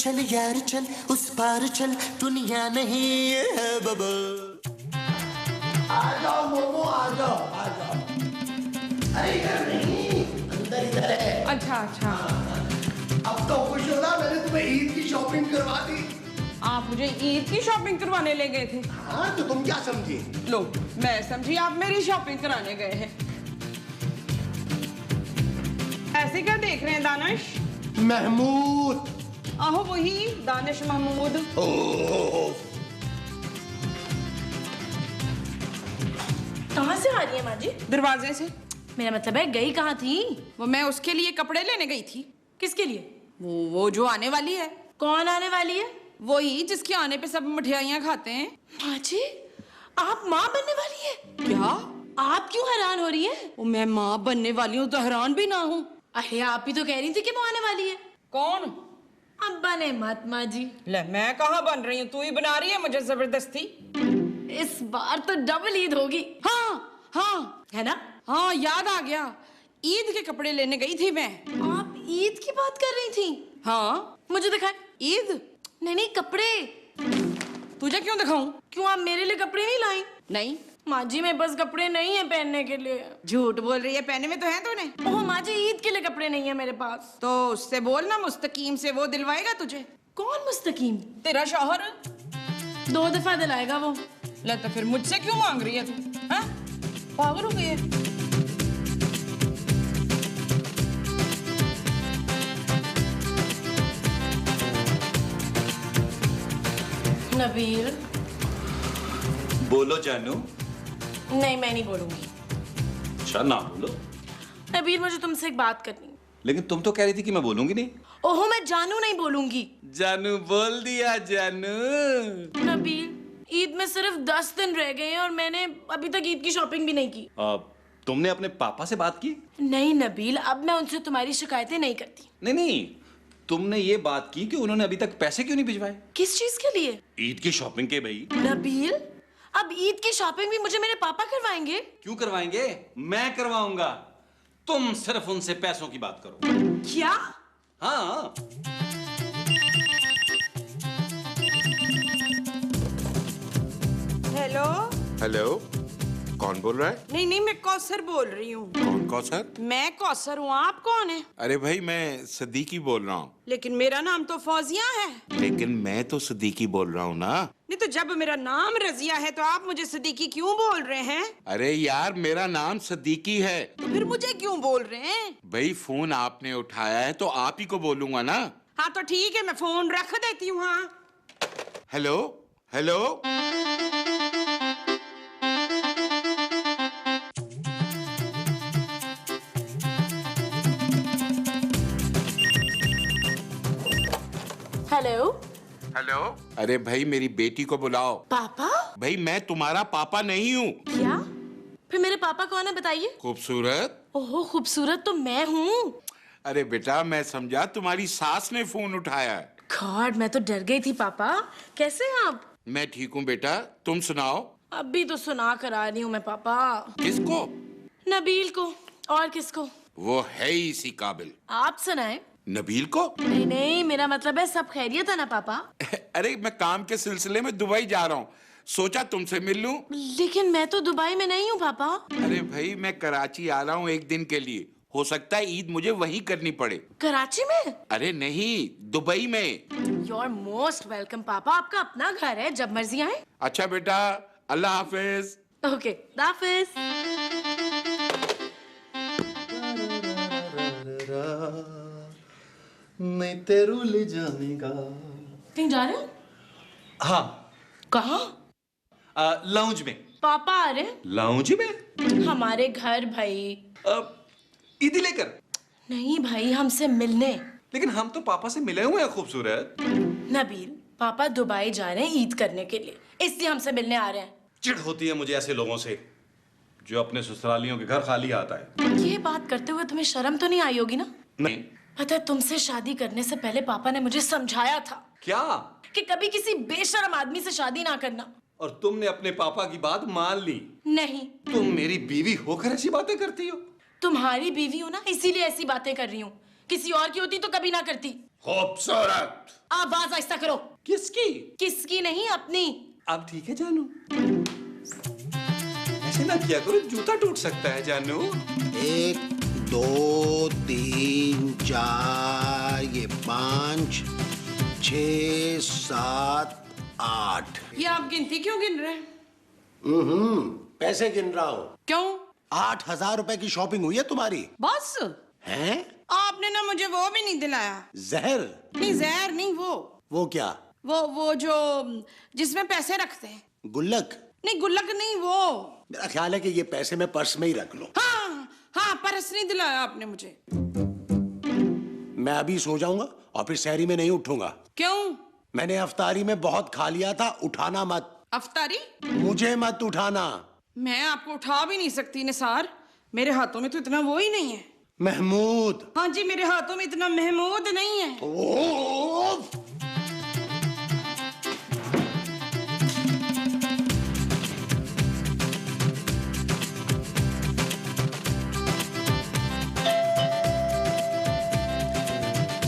चल यार चल उस पार चल दुनिया नहीं है बाबा। आ जाओ मोमो आ जाओ आ जाओ। अरे इधर नहीं अंदर इधर है। अच्छा अच्छा। अब तो खुश हो ना, मैंने तुम्हें ईद की शॉपिंग करवा दी। आप मुझे ईद की शॉपिंग करवाने ले गए थे? हाँ तो तुम क्या समझी? लो मैं समझी आप मेरी शॉपिंग कराने गए हैं। ऐसे क्या देख रहे हैं दानिश? महमूद। आहो वही दानिश महमूद। कहाँ से आ रही है माँ जी? दरवाजे से। मेरा मतलब है गई कहाँ थी? वो मैं उसके लिए कपड़े लेने गई थी। किसके लिए? वो जो आने वाली है। कौन आने वाली है? वही जिसके आने पे सब मिठाइयाँ खाते हैं। माँ जी आप माँ बनने वाली है? क्या? आप क्यों हैरान हो रही है? वो मैं माँ बनने वाली हूँ तो हैरान भी ना हूँ। अरे आप ही तो कह रही थी कि वो आने वाली है। कौन? अब बने मत माँ जी। ले मैं कहाँ बन रही हूँ, तू ही बना रही है मुझे जबरदस्ती। इस बार तो डबल ईद होगी। हाँ हाँ है ना? हाँ याद आ गया, ईद के कपड़े लेने गई थी मैं। आप ईद की बात कर रही थी? हाँ मुझे दिखाए। ईद? नहीं कपड़े। तुझे क्यों दिखाऊं? क्यों आप मेरे लिए कपड़े नहीं लाई? नहीं। माँ जी मेरे पास कपड़े नहीं है पहनने के लिए। झूठ बोल रही है, पहने में तो है तूने। ओह माँ जी ईद के लिए कपड़े नहीं है मेरे पास। तो उससे बोल ना, मुस्तकीम से, वो दिलवाएगा तुझे। कौन मुस्तकीम? तेरा शौहर। 2 दफा दिलाएगा वो। ले तो फिर मुझसे क्यों मांग रही है तू? हाँ पागल हो गई है। नबील। बोलो जानू। नहीं मैं नहीं बोलूंगी। अच्छा ना बोलो। नबील मुझे तुमसे एक बात करनी है। लेकिन तुम तो कह रही थी कि मैं बोलूंगी नहीं। ओहो मैं जानू नहीं बोलूंगी। जानू बोल दिया जानू। नबील ईद में सिर्फ 10 दिन रह गए हैं और मैंने अभी तक ईद की शॉपिंग भी नहीं की। तुमने अपने पापा से बात की? नहीं नबील अब मैं उनसे तुम्हारी शिकायतें नहीं करती। नहीं, तुमने ये बात की कि उन्होंने अभी तक पैसे क्यों नहीं भिजवाए? किस चीज के लिए? ईद की शॉपिंग के भाई। नबील अब ईद की शॉपिंग भी मुझे मेरे पापा करवाएंगे? क्यों करवाएंगे, मैं करवाऊंगा। तुम सिर्फ उनसे पैसों की बात करो। क्या? हाँ। हेलो। हेलो कौन बोल रहा है? नहीं नहीं मैं कौसर बोल रही हूँ। कौन कौसर? मैं कौसर हूँ, आप कौन है? अरे भाई मैं सदीकी बोल रहा हूँ। लेकिन मेरा नाम तो फौजिया है। लेकिन मैं तो सदीकी बोल रहा हूँ ना। नहीं तो जब मेरा नाम रजिया है तो आप मुझे सदीकी क्यों बोल रहे हैं? अरे यार मेरा नाम सदीकी है। तो फिर मुझे क्यों बोल रहे हैं? भाई फोन आपने उठाया है तो आप ही को बोलूंगा ना। हाँ तो ठीक है मैं फोन रख देती हूँ। हाँ हेलो हेलो। हेलो। हेलो। अरे भाई मेरी बेटी को बुलाओ। पापा? भाई मैं तुम्हारा पापा नहीं हूँ। क्या? फिर मेरे पापा कौन है बताइए? खूबसूरत। ओहो खूबसूरत तो मैं हूँ। अरे बेटा मैं समझा तुम्हारी सास ने फोन उठाया है। गॉड मैं तो डर गई थी पापा। कैसे हैं आप? मैं ठीक हूँ बेटा, तुम सुनाओ। अभी तो सुना कर आ रही हूँ मैं पापा। किसको? नबील को। और किसको? वो है ही इसी काबिल। आप सुनाए। नबील को? नहीं नहीं मेरा मतलब है सब खैरियत है ना पापा? अरे मैं काम के सिलसिले में दुबई जा रहा हूँ, सोचा तुमसे मिल लूं। लेकिन मैं तो दुबई में नहीं हूँ पापा। अरे भाई मैं कराची आ रहा हूँ एक दिन के लिए, हो सकता है ईद मुझे वहीं करनी पड़े। कराची में? अरे नहीं दुबई में। यू आर मोस्ट वेलकम पापा, आपका अपना घर है, जब मर्जी आए। अच्छा बेटा अल्लाह हाफिज। ओके हाफिज। मैं तेरू ले जानेगा। कहीं जा रहे हो? हाँ। कहाँ? लाउंज में। पापा आ रहे हैं? लाउंज में? हमारे घर भाई। ईदी लेकर? नहीं भाई हमसे मिलने। लेकिन हम तो पापा से मिले हुए हैं खूबसूरत। नबील पापा दुबई जा रहे हैं ईद करने के लिए, इसलिए हमसे मिलने आ रहे हैं। चिढ़ होती है मुझे ऐसे लोगों से जो अपने ससुरालियों के घर खाली आता है। ये बात करते हुए तुम्हें शर्म तो नहीं आई होगी ना? नहीं। पता है तुमसे शादी करने से पहले पापा ने मुझे समझाया था। क्या? कि कभी किसी बेशर्म आदमी से शादी ना करना। और तुमने अपने पापा की बात मान ली? नहीं। तुम मेरी बीवी होकर ऐसी बातें करती हो? तुम्हारी बीवी हो ना, इसीलिए ऐसी बातें कर रही हूँ। किसी और की होती तो कभी ना करती। खूबसूरत। आवाज आहिस्ता करो। किसकी? किसकी नहीं, अपनी। अब ठीक है जानू, ऐसे ना किया करो, जूता टूट सकता है जानू। 1 2 3 4 ये 5 6 7 8। ये आप गिनती क्यों गिन रहे हैं? पैसे गिन रहा हूँ। क्यों? 8,000 रुपए की शॉपिंग हुई है तुम्हारी। बस हैं? आपने ना मुझे वो भी नहीं दिलाया। जहर? नहीं जहर नहीं, वो क्या? वो जो जिसमें पैसे रखते हैं। गुल्लक? नहीं गुल्लक नहीं, वो। मेरा ख्याल है कि ये पैसे मैं पर्स में ही रख लूं। हाँ हाँ, पर्स नहीं दिलाया आपने मुझे। मैं अभी सो जाऊंगा और फिर शहरी में नहीं उठूंगा। क्यों? मैंने अफ्तारी में बहुत खा लिया था, उठाना मत। अफ्तारी? मुझे मत उठाना। मैं आपको उठा भी नहीं सकती निसार, मेरे हाथों में तो इतना वो ही नहीं है। महमूद। हाँ जी, मेरे हाथों में इतना महमूद नहीं है। ओफ!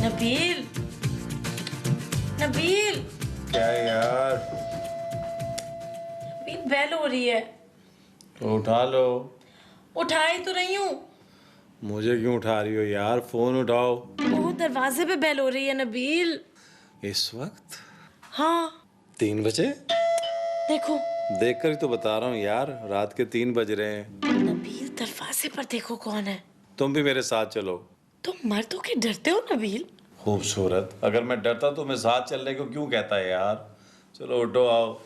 नबील, नबील, क्या यार? नबील बेल हो रही है। तो उठा लो। उठा ही तो रही हूँ। मुझे क्यों उठा रही हो यार? फोन उठाओ। वो दरवाजे पे बेल हो रही है नबील। इस वक्त हाँ 3 बजे? देखो। देखकर ही तो बता रहा हूँ यार, रात के 3 बज रहे हैं। नबील दरवाजे पर देखो कौन है। तुम भी मेरे साथ चलो। तुम मर्दों के डरते हो नबील? खूबसूरत, अगर मैं डरता तो मैं साथ चलने को क्यों कहता है यार? चलो उठो, आओ।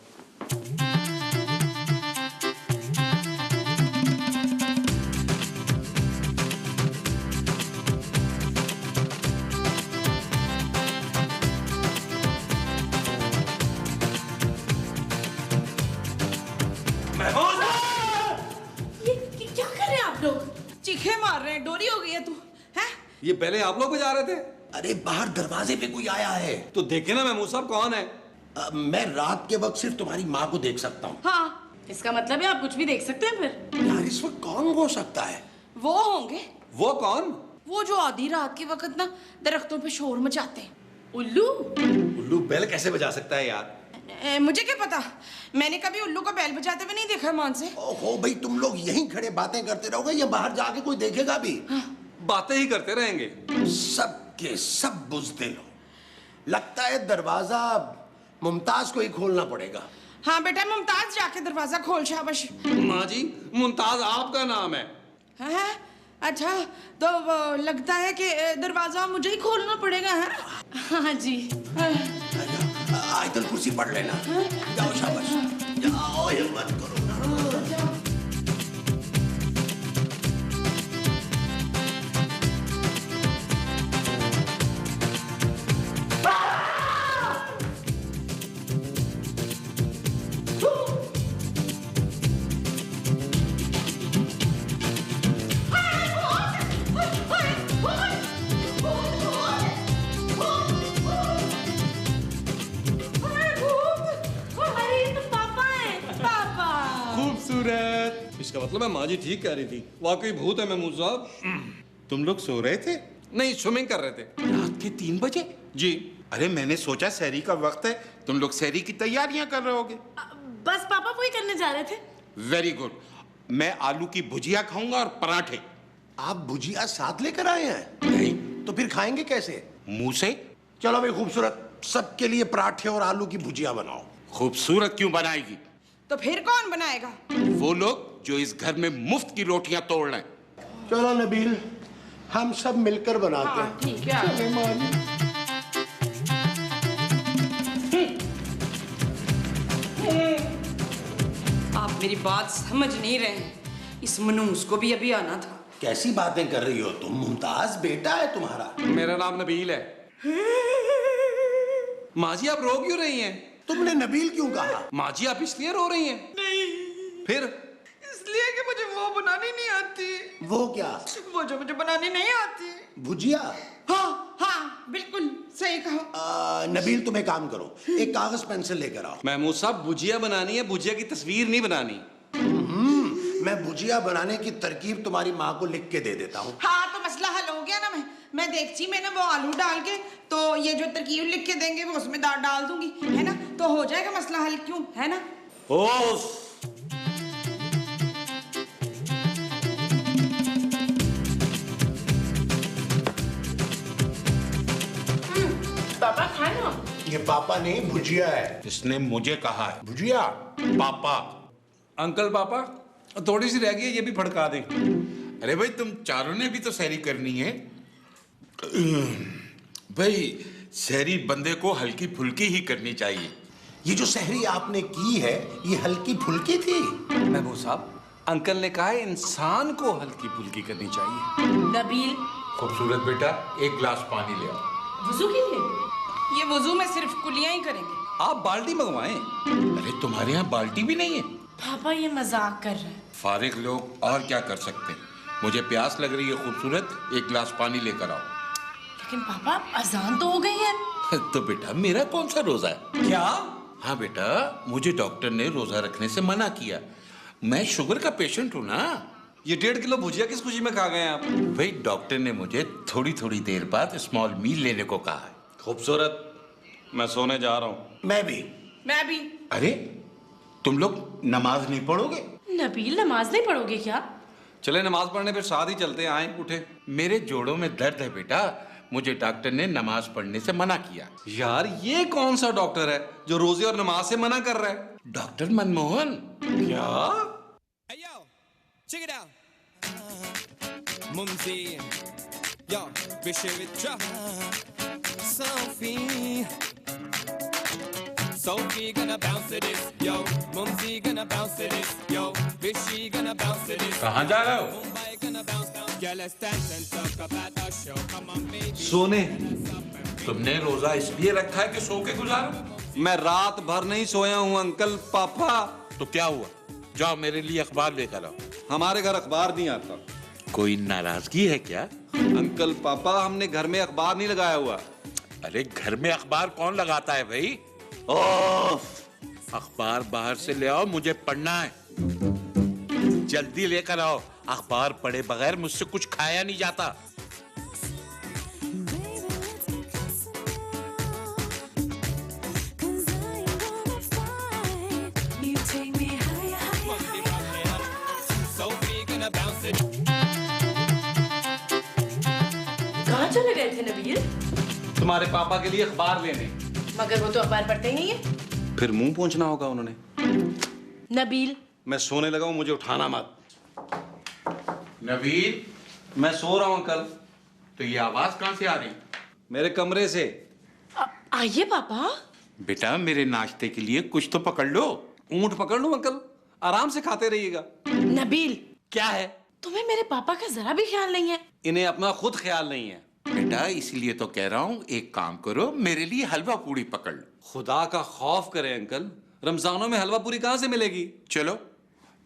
ये क्या कर रहे हैं आप लोग? चीखे मार रहे हैं, डोरी हो गई है तू है? ये पहले आप लोग बजा रहे थे? अरे बाहर दरवाजे पे कोई आया है। तो देखे ना महमूद साहब कौन है। मैं रात के वक्त सिर्फ तुम्हारी माँ को देख सकता हूँ। हाँ, इसका मतलब है आप कुछ भी देख सकते हैं फिर। यार इस वक्त कौन हो सकता है? वो होंगे, वो कौन? वो जो आधी रात के वक्त ना दरख्तों पे शोर मचाते हैं। उल्लू? उल्लू बेल कैसे बजा सकता है यार? मुझे क्या पता, मैंने कभी उल्लू को बैल बजाते हुए नहीं देखा मान से। ओहो भाई, तुम लोग यहीं खड़े बातें करते रहोगे या बाहर जाके कोई देखेगा भी? बातें ही करते रहेंगे। सब के सब बुज़दिल हो। लगता है दरवाजा मुमताज को ही खोलना पड़ेगा। हाँ बेटा, मुमताज जाके दरवाजा खोल शाबाश। माँ जी, मुमताज आपका नाम है। है? अच्छा, तो वो लगता है कि दरवाजा मुझे ही खोलना पड़ेगा है? हाँ जी। आयतल कुर्सी पढ़ लेना। जाओ शाबाश, जाओ, हिम्मत करो ना। खूबसूरत, इसका मतलब है माँ जी ठीक कह रही थी, वाकई भूत है महमूद साहब। तुम लोग सो रहे थे? नहीं, स्विमिंग कर रहे थे। रात के 3 बजे? जी। अरे मैंने सोचा सहरी का वक्त है, तुम लोग सहरी की तैयारियां कर रहे होगे। बस पापा वही करने जा रहे थे। Very good. मैं आलू की भुजिया खाऊंगा और पराठे। आप भुजिया साथ लेकर आए हैं? नहीं। तो फिर खाएंगे कैसे? मुंह से। चलो भाई खूबसूरत, सबके लिए पराठे और आलू की भुजिया बनाओ। खूबसूरत क्यों बनाएगी? तो फिर कौन बनाएगा? वो लोग जो इस घर में मुफ्त की रोटियां तोड़ रहे हैं। चलो नबील, हम सब मिलकर बनाते हैं। हाँ ठीक है। आप मेरी बात समझ नहीं रहे हैं, इस मनूस को भी अभी आना था। कैसी बातें कर रही हो तुम? मुमताज बेटा है तुम्हारा। मेरा नाम नबील है। माँ जी आप रो क्यों रही हैं? तुमने नबील क्यों कहा? माँ जी आप इसलिए रो रही हैं? नहीं, फिर? इसलिए कि मुझे वो बनानी नहीं आती। वो क्या? वो जो मुझे बनानी नहीं आती। भुजिया? हाँ हाँ, बिल्कुल सही कहा। नबील तुम एक काम करो, एक कागज पेंसिल लेकर आओ। महमूद साहब भुजिया बनानी है, भुजिया की तस्वीर नहीं बनानी। मैं भुजिया बनाने की तरकीब तुम्हारी माँ को लिख के दे देता हूँ। हाँ तो मसला हल हो गया ना। मैं देगची में ना वो आलू डाल के तो ये जो तरकीब लिख के देंगे वो उसमें दाल डाल दूंगी, है ना, तो हो जाएगा मसला हल, क्यों, है ना? ओफ, पापा खाए ना। ये पापा नहीं, भुजिया है। इसने मुझे कहा है भुजिया। पापा। अंकल पापा थोड़ी सी रह गई है, ये भी फड़का दें। अरे भाई तुम चारों ने भी तो सहरी करनी है भाई। सहरी बंदे को हल्की फुल्की ही करनी चाहिए। ये जो सहरी आपने की है ये हल्की फुल्की थी। महबूब साहब, अंकल ने कहा है इंसान को हल्की फुल्की करनी चाहिए। नबील, खूबसूरत बेटा, एक गिलास पानी ले आओ। वजू के लिए? ये वजू में सिर्फ कुलियां ही करेंगे। आप बाल्टी मंगवाएं। अरे तुम्हारे यहाँ बाल्टी भी नहीं है? पापा ये मजाक कर रहे हैं। फारिग लोग और क्या कर सकते हैं। मुझे प्यास लग रही है खूबसूरत, एक गिलास पानी लेकर आओ। लेकिन पापा अजान तो हो गई है। तो बेटा मेरा कौन सा रोजा है? क्या? हाँ बेटा, मुझे डॉक्टर ने रोजा रखने से मना किया। मैं शुगर का पेशेंट हूँ ना। ये 1.5 किलो भुजिया किस खुशी में खा गए आप? भाई डॉक्टर ने मुझे थोड़ी थोड़ी देर बाद स्मॉल मील लेने को कहा है। खूबसूरत, मैं सोने जा रहा हूँ। मैं भी। मैं भी। अरे तुम लोग नमाज नहीं पढ़ोगे? नबील, नमाज नहीं पढ़ोगे क्या? चले नमाज पढ़ने, फिर साथ ही चलते हैं। आए, उठे। मेरे जोड़ों में दर्द है बेटा, मुझे डॉक्टर ने नमाज पढ़ने से मना किया। यार ये कौन सा डॉक्टर है जो रोजे और नमाज से मना कर रहा है? डॉक्टर मनमोहन। क्या? Hey yo, check it out. Mumsy, yo, Bishevitra, Sophie. Sophie gonna bounce to this, yo. Mumsy gonna bounce to this, yo. Bishi gonna bounce to this. कहाँ जा रहे हो? Mumbai gonna bounce down. Yeah, let's dance and talk about our show. Come on, baby. सोने? तुमने रोजा इसलिए रखा है कि सो के गुजारो? मैं रात भर नहीं सोया हूँ अंकल पापा। तो क्या हुआ? जाओ मेरे लिए अखबार लेकर आओ। हमारे घर अखबार नहीं आता। कोई नाराजगी है क्या? अंकल पापा, हमने घर में अखबार नहीं लगाया हुआ। अरे घर में अखबार कौन लगाता है भाई? अखबार बाहर से ले आओ, मुझे पढ़ना है। जल्दी लेकर आओ, अखबार पढ़े बगैर मुझसे कुछ खाया नहीं जाता। Sophie gonna bounce it. कहाँ चले गए थे नबील? तुम्हारे पापा के लिए अखबार लेने। मगर वो तो अखबार पढ़ते ही नहीं है। फिर मुंह पोंछना होगा उन्होंने। नबील, मैं सोने लगा हूँ, मुझे उठाना मत। नवीन, मैं सो रहा हूँ अंकल। तो ये आवाज कहाँ से आ रही? मेरे कमरे से। आइए पापा। बेटा मेरे नाश्ते के लिए कुछ तो पकड़ लो। ऊंट पकड़ लूं अंकल? आराम से खाते रहिएगा। नबील, क्या है? तुम्हें मेरे पापा का जरा भी ख्याल नहीं है। इन्हें अपना खुद ख्याल नहीं है। बेटा इसलिए तो कह रहा हूँ, एक काम करो, मेरे लिए हलवा पूड़ी पकड़ लो। खुदा का खौफ करें अंकल, रमजानों में हलवा पूरी कहाँ से मिलेगी? चलो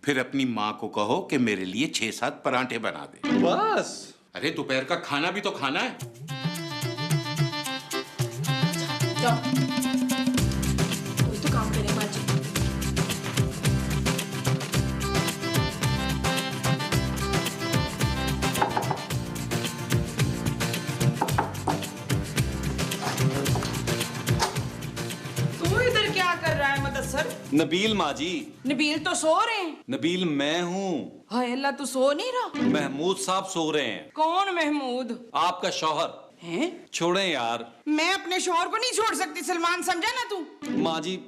फिर अपनी माँ को कहो कि मेरे लिए 6-7 परांठे बना दे। बस? अरे दोपहर का खाना भी तो खाना है। जाओ, कोई तो काम करे माँ जी। तू इधर क्या कर रहा है मुदस्सर? नबील माँ जी। नबील तो सो रहे हैं। नबील मैं हूँ। हाय अल्लाह, तू सो नहीं रहा? महमूद साहब सो रहे हैं। कौन महमूद? आपका शौहर। हैं? छोड़ें यार। मैं अपने शौहर को नहीं छोड़ सकती सलमान, समझा ना तू? माँ जी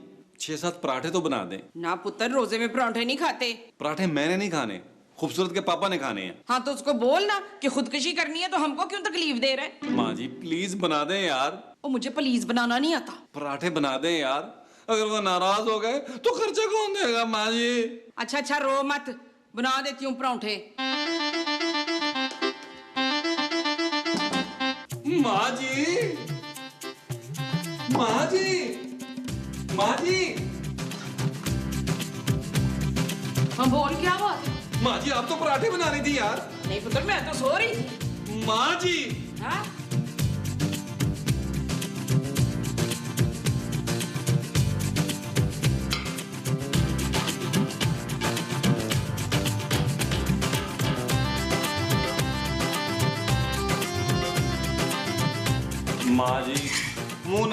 6-7 पराठे तो बना दें। ना पुत्र, रोजे में परांठे नहीं खाते। पराठे मैंने नहीं खाने, खूबसूरत के पापा ने खाने हैं। हाँ तो उसको बोल ना कि खुदकुशी करनी है तो हमको क्यों तकलीफ दे रहे हैं? माँ जी प्लीज बना दें यार। ओ मुझे पलीज बनाना नहीं आता। पराठे बना दें यार। अगर वो नाराज हो गए तो खर्चा कौन देगा माँ जी? अच्छा अच्छा रो मत, बना देती हूँ परांठे। माँ जी, माँ जी, माँ जी। हाँ बोल, क्या बात? माँ जी आप तो पराठे बना रही थी यार। नहीं पुत्र, मैं तो सो रही थी। माँ जी। हाँ?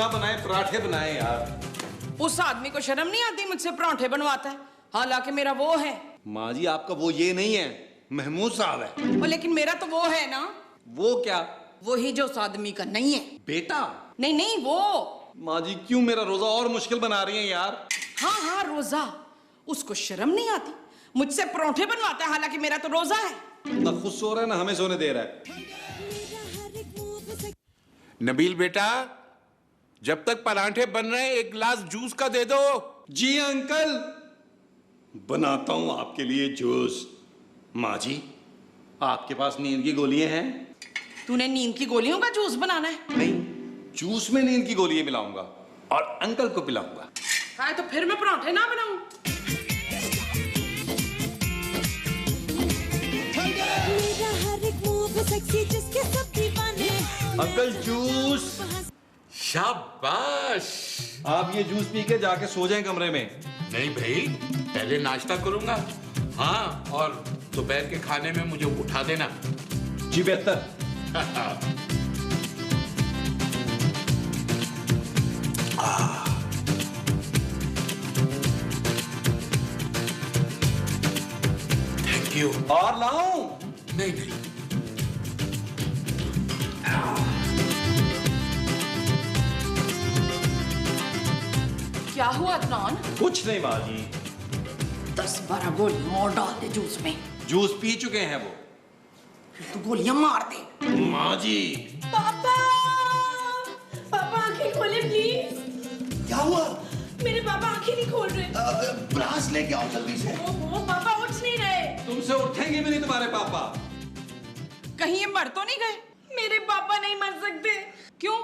डोसा बनाए, पराठे बनाए यार। उस आदमी को शर्म नहीं आती, मुझसे पराठे बनवाता है, हालांकि मेरा वो है। माँ जी आपका वो ये नहीं है, महमूद साहब है। वो लेकिन मेरा तो वो है ना। वो क्या? वही जो उस आदमी का नहीं है। बेटा? नहीं नहीं वो। माँ जी क्यों मेरा रोजा और मुश्किल बना रही हैं यार? हाँ हाँ रोजा, उसको शर्म नहीं आती, मुझसे पराठे बनवाता है, हालांकि मेरा तो रोजा है। ना खुद सो रहा है ना हमें सोने दे रहा है। नबील बेटा, जब तक पराठे बन रहे हैं एक गिलास जूस का दे दो। जी अंकल, बनाता हूं आपके लिए जूस। माँ जी आपके पास नींद की गोलियां हैं? तूने नींद की गोलियों का जूस बनाना है? नहीं, जूस में नींद की गोलियां मिलाऊंगा और अंकल को पिलाऊंगा। हाँ तो फिर मैं पराठे ना बनाऊं। मेरा हर एक मूव सेक्सी जिसके सब दीवाने। Uncle juice. शाबाश। आप ये जूस पी के जाके सो जाएं कमरे में। नहीं भाई, पहले नाश्ता करूंगा। हाँ, और दोपहर के खाने में मुझे उठा देना। जी बेहतर। Thank you. और लाऊं? नहीं नहीं, क्या हुआ अदनान? कुछ नहीं माँ जी, 10-12 गोलियां और डाल दे जूस में। जूस पी चुके हैं वो। फिर तू गोलियां मार दे। माँ जी पापा, पापा आंखें खोले प्लीज। क्या हुआ? मेरे पापा आंखें नहीं खोल रहे। ग्लास लेके आओ जल्दी से। ओहो, पापा उठ नहीं रहे। तुमसे उठेंगे भी नहीं तुम्हारे पापा। कहीं ये मर तो नहीं गए? मेरे पापा नहीं मर सकते। क्यों?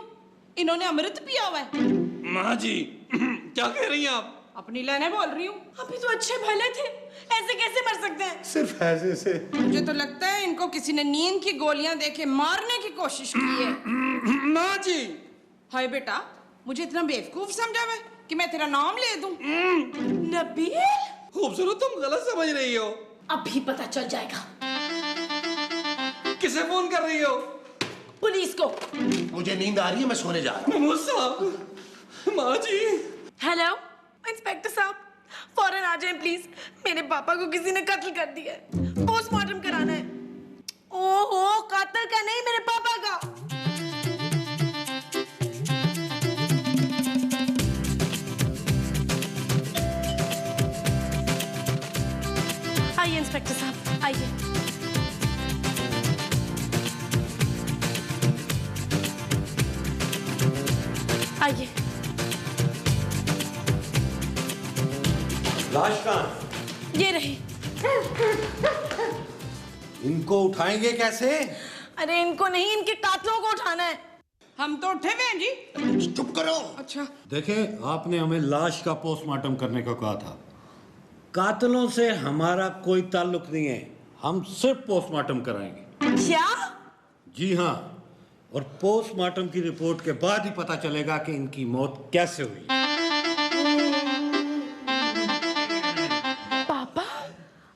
इन्होंने अमृत पिया हुआ है। माँ जी क्या कह रही हैं आप? अपनी लाने बोल रही हूँ। अभी तो अच्छे भले थे, ऐसे कैसे मर सकते हैं? सिर्फ ऐसे से। मुझे तो लगता है इनको किसी ने नींद की गोलियां देके मारने की कोशिश की है। माँ जी हाय बेटा, मुझे इतना बेवकूफ समझा है कि मैं तेरा नाम ले दूं? नबील, खूबसूरत, तुम गलत समझ रही हो। अभी पता चल जाएगा। किसे फोन कर रही हो? पुलिस को। मुझे नींद आ रही है, मैं सोने जा रहा हूँ। महमूद साहब। माँ जी। हेलो इंस्पेक्टर साहब, फौरन आ जाएं प्लीज। मेरे पापा को किसी ने कत्ल कर दिया है, पोस्टमार्टम कराना है। ओहो, कातिल का नहीं, मेरे पापा का। आइए इंस्पेक्टर साहब, आइए। आइए। लाश कहाँ? ये रही। इनको उठाएंगे कैसे? अरे इनको नहीं, इनके कातलों को उठाना है। हम तो उठे हुए हैं जी। चुप करो। अच्छा, देखें, आपने हमें लाश का पोस्टमार्टम करने को कहा था। कातलों से हमारा कोई ताल्लुक नहीं है, हम सिर्फ पोस्टमार्टम कराएंगे। क्या? जी हाँ, और पोस्टमार्टम की रिपोर्ट के बाद ही पता चलेगा कि इनकी मौत कैसे हुई। पापा,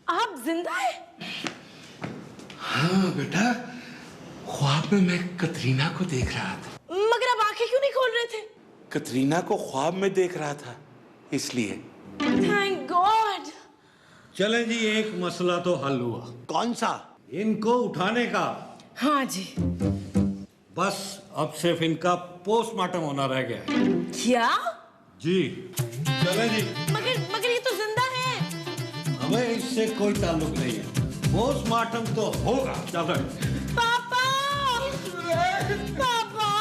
आप जिंदा है? हाँ बेटा, ख्वाब में मैं कतरीना को देख रहा था। मगर आप आंखें क्यों नहीं खोल रहे थे? कतरीना को ख्वाब में देख रहा था, इसलिए। Thank God. चलें जी, एक मसला तो हल हुआ। कौन सा? इनको उठाने का। हाँ जी। बस अब सिर्फ इनका पोस्टमार्टम होना रह गया है। क्या? जी चलें जी। मगर ये तो जिंदा है। हमें इससे कोई ताल्लुक नहीं है, पोस्टमार्टम तो होगा। चलो। पापा, पापा।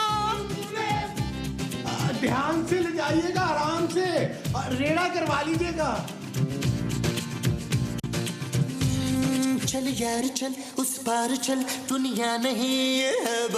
ध्यान से ले जाइएगा, आराम से, रेड़ा करवा लीजिएगा। चल यार चल, उस पार चल, दुनिया नहीं है